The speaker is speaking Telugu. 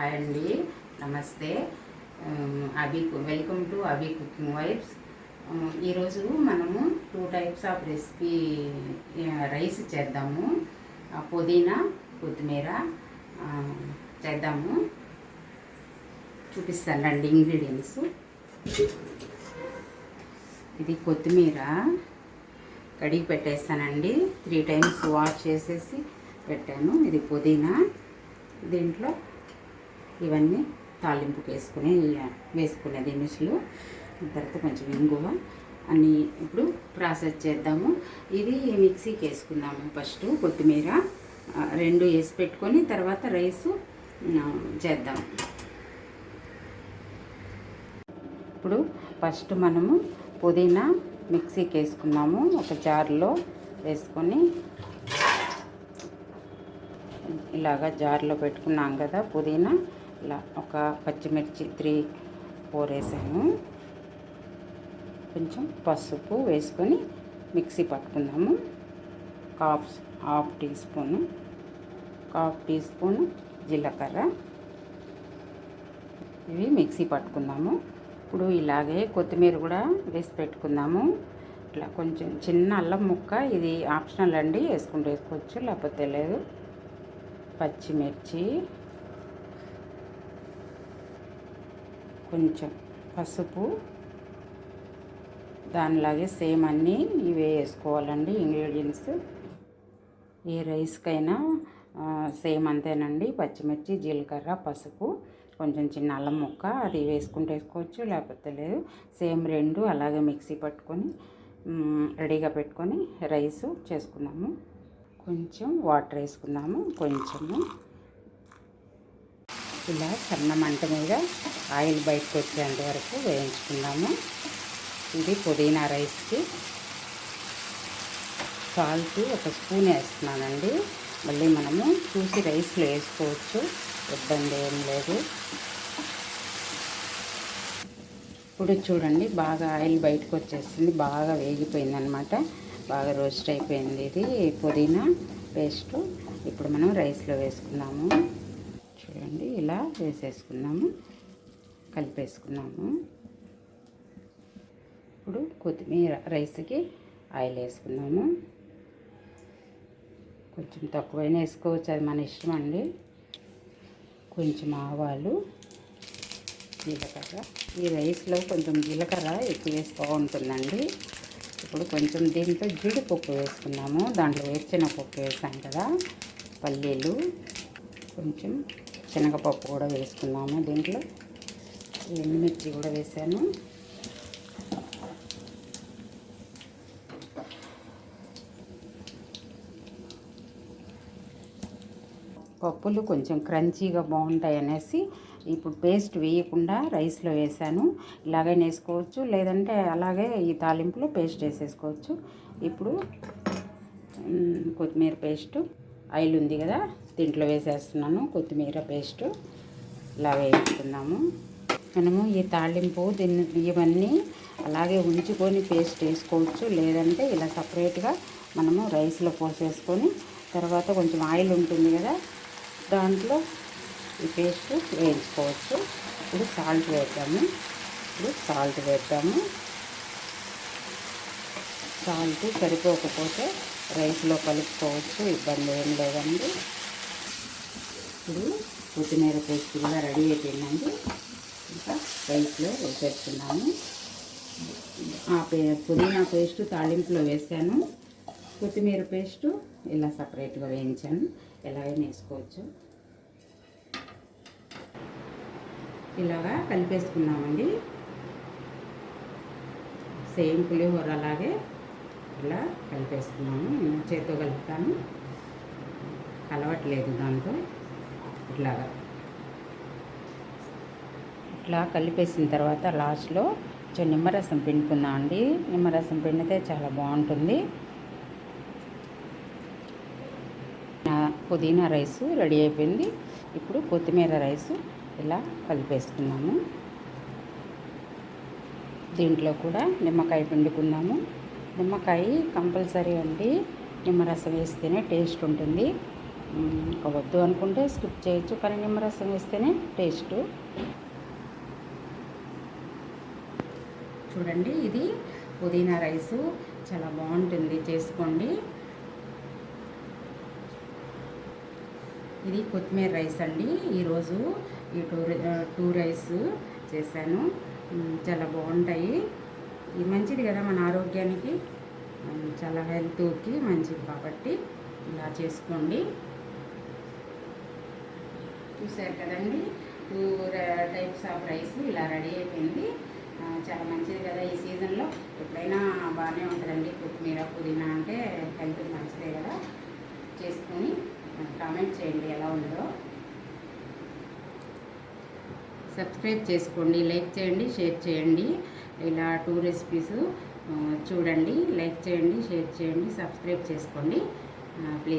హాయ్ అండి, నమస్తే. Welcome to Abhi cooking vibes. ఈరోజు మనము 2 టైప్స్ ఆఫ్ రెసిపీ రైస్ చేద్దాము. పుదీనా కొత్తిమీర చేద్దాము. చూపిస్తానండి ఇంగ్రీడియంట్స్. ఇది కొత్తిమీర కడిగి పెట్టేస్తానండి. 3 టైమ్స్ వాష్ చేసేసి పెట్టాను. ఇది పుదీనా. దీంట్లో ఇవన్నీ తాలింపుకి వేసుకునే దినుసులు, తర్వాత కొంచెం ఇంగువ అన్నీ ఇప్పుడు ప్రాసెస్ చేద్దాము. ఇది మిక్సీకి వేసుకుందాము. ఫస్ట్ కొత్తిమీర 2 వేసి పెట్టుకొని తర్వాత రైసు చేద్దాం. ఇప్పుడు ఫస్ట్ మనము పుదీనా మిక్సీకి వేసుకున్నాము. ఒక జార్లో వేసుకొని ఇలాగా జార్లో పెట్టుకున్నాం కదా పుదీనా. ఇలా ఒక పచ్చిమిర్చి 3-4 వేసాను. కొంచెం పసుపు వేసుకొని మిక్సీ పట్టుకుందాము. హాఫ్ టీ స్పూను జీలకర్ర ఇవి మిక్సీ పట్టుకుందాము. ఇప్పుడు ఇలాగే కొత్తిమీర కూడా వేసి పెట్టుకుందాము. ఇట్లా కొంచెం చిన్న అల్లం ముక్క, ఇది ఆప్షనల్ అండి, వేసుకోవచ్చు లేకపోతే లేదు. పచ్చిమిర్చి, కొంచెం పసుపు, దానిలాగే సేమ్ అన్నీ ఇవే వేసుకోవాలండి ఇంగ్రీడియంట్స్. ఏ రైస్కైనా సేమ్ అంతేనండి. పచ్చిమిర్చి, జీలకర్ర, పసుపు, కొంచెం చిన్న అల్లం ముక్క, అది వేసుకోవచ్చు లేకపోతే లేదు. సేమ్ 2 అలాగే మిక్సీ పట్టుకొని రెడీగా పెట్టుకొని రైసు చేసుకున్నాము. కొంచెం వాటర్ వేసుకున్నాము. కొంచెము ఇలా సన్న మంట మీద ఆయిల్ బయటకు వచ్చేంత వరకు వేయించుకుందాము. ఇది పుదీనా రైస్కి సాల్ట్ 1 స్పూన్ వేస్తున్నానండి. మళ్ళీ మనము చూసి రైస్లో వేసుకోవచ్చు, ఇబ్బంది ఏం లేదు. ఇప్పుడు చూడండి, బాగా ఆయిల్ బయటకు వచ్చేసింది, బాగా వేగిపోయింది అనమాట, బాగా రోస్ట్ అయిపోయింది. ఇది పుదీనా పేస్టు ఇప్పుడు మనం రైస్లో వేసుకున్నాము. చూడండి, ఇలా వేసేసుకున్నాము, కలిపేసుకున్నాము. ఇప్పుడు కొత్తిమీర రైస్కి ఆయిల్ వేసుకున్నాము. కొంచెం తక్కువైనా వేసుకోవచ్చు, అది మన ఇష్టం అండి. కొంచెం ఆవాలు, జీలకర్ర. ఈ రైస్లో కొంచెం జీలకర్ర ఎక్కువ వేసి బాగుంటుందండి. ఇప్పుడు కొంచెం దీంట్లో జీడిపప్పు వేసుకున్నాము. దాంట్లో వేరుశనగపప్పు వేసాం కదా, పల్లీలు, కొంచెం శనగపప్పు కూడా వేసుకున్నాము. దీంట్లో ఎండుమిర్చి కూడా వేసాను. పప్పులు కొంచెం క్రంచీగా బాగుంటాయి అనేసి ఇప్పుడు పేస్ట్ వేయకుండా రైస్లో వేసాను. ఇలాగైనా వేసుకోవచ్చు, లేదంటే అలాగే ఈ తాలింపులో పేస్ట్ వేసేసుకోవచ్చు. ఇప్పుడు కొత్తిమీర పేస్టు, ఆయిల్ ఉంది కదా దీంట్లో వేసేస్తున్నాను. కొత్తిమీర పేస్టు ఇలా వేసుకున్నాము. మనము ఈ తాలింపు ఇవన్నీ అలాగే ఉంచుకొని పేస్ట్ వేసుకోవచ్చు, లేదంటే ఇలా సపరేట్గా మనము రైస్లో పోసేసుకొని తర్వాత కొంచెం ఆయిల్ ఉంటుంది కదా దాంట్లో ఈ పేస్ట్ వేయించుకోవచ్చు. ఇప్పుడు సాల్ట్ వేద్దాము. సాల్ట్ సరిపోకపోతే రైస్లో కలుపుకోవచ్చు, ఇబ్బంది ఏం లేదండి. ఇప్పుడు కొత్తిమీర పేస్ట్ కూడా రెడీ అయిపోయిందండి. ఇంకా రైస్లో వేసేస్తున్నాము. పుదీనా పేస్టు తాలింపులో వేసాను. కొత్తిమీర పేస్టు ఇలా సపరేట్గా వేయించాను, ఎలాగైనా వేసుకోవచ్చు. ఇలాగా కలిపేసుకున్నామండి. సేమ్ పులిహోర అలాగే ఇలా కలిపేసుకున్నాము. నేను చేత్తో కలుపుతాను, కలవట్లేదు దాంతో. ఇట్లా కలిపేసిన తర్వాత లాస్ట్లో కొంచెం నిమ్మరసం పిండుకుందాం అండి. నిమ్మరసం పిండితే చాలా బాగుంటుంది. పుదీనా రైసు రెడీ అయిపోయింది. ఇప్పుడు కొత్తిమీర రైసు ఇలా కలిపేసుకున్నాము. దీంట్లో కూడా నిమ్మకాయ పిండుకుందాము. నిమ్మకాయ కంపల్సరీ అండి, నిమ్మరసం వేస్తేనే టేస్ట్ ఉంటుంది. ఇంకా వద్దు అనుకుంటే స్కిప్ చేయొచ్చు, కానీ నిమ్మరసం వేస్తేనే టేస్టు. చూడండి, ఇది పుదీనా రైసు చాలా బాగుంటుంది, చేసుకోండి. ఇది కొత్తిమీర రైస్ అండి. ఈరోజు ఈ టూ రైస్ చేశాను, చాలా బాగుంటాయి. ఇది మంచిది కదా మన ఆరోగ్యానికి, చాలా హెల్త్కి మంచిది కాబట్టి ఇలా చేసుకోండి. చూసారు కదండి, 2 టైప్స్ ఆఫ్ రైస్ ఇలా రెడీ అయిపోయింది. చాలా మంచిది కదా ఈ సీజన్లో. ఎప్పుడైనా బాగానే ఉంటుందండి, కొత్తిమీర పుదీనా అంటే హెల్త్కి మంచిదే కదా. చేసుకొని కామెంట్ చేయండి ఎలా ఉందో. సబ్స్క్రైబ్ చేసుకోండి, లైక్ చేయండి, షేర్ చేయండి. ఇలా 2 రెసిపీస్ చూడండి, లైక్ చేయండి, షేర్ చేయండి, సబ్స్క్రైబ్ చేసుకోండి ప్లీజ్.